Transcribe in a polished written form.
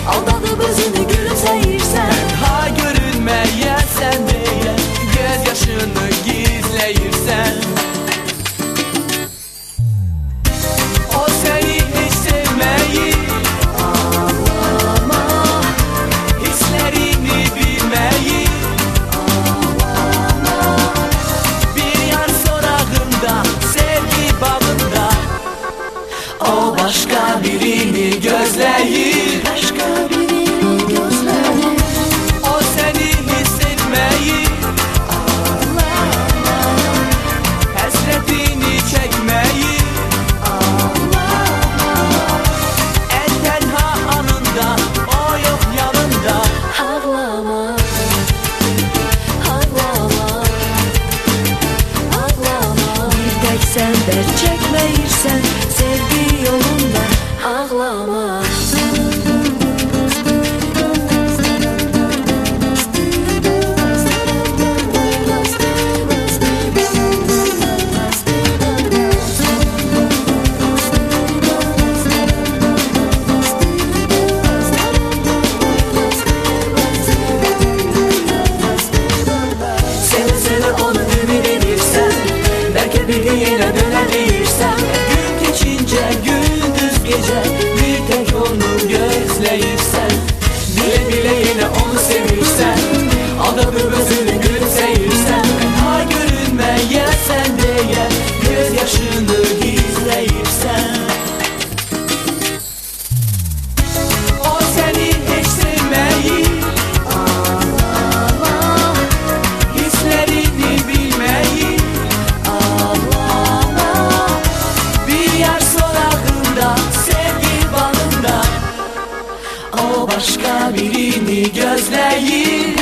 Aldatıp özünü gülümseyirsen, Tənha görünməyəsən deyə göz yaşını gizləyirsən. O səni heç sevməyir, ağlama, hisslərini bilməyir. Bir yar sorağında, sevgi bağında, o başqa birini gözləyir. başka birini gözləyir. O səni hiss etməyir, Ağlama, həsrətini çəkməyir. ağlama, Ən tənha anında, o yox yanında. ağlama, ağlama, ağlama. Bir tek sen dert çekmeyirsen, sevgi yolunda ağlama. Seve seve onu ümid edirsən, bəlkə bir gün yenə dönə bilirsən. Gün keçincə gündüz gecə bir tek onu gözləyirsən. Bilə bilə yenə onu sevirsən, aldatıp özünü gülümsəyirsən. Tənha görünməyəsən deyə göz yaşını gizləyirsən. O səni heç sevməyir, Ağlama, hisslərini bilməyir. ağlama, Bir yar sorağında, sevgi bağında, o başka birini gözləyir.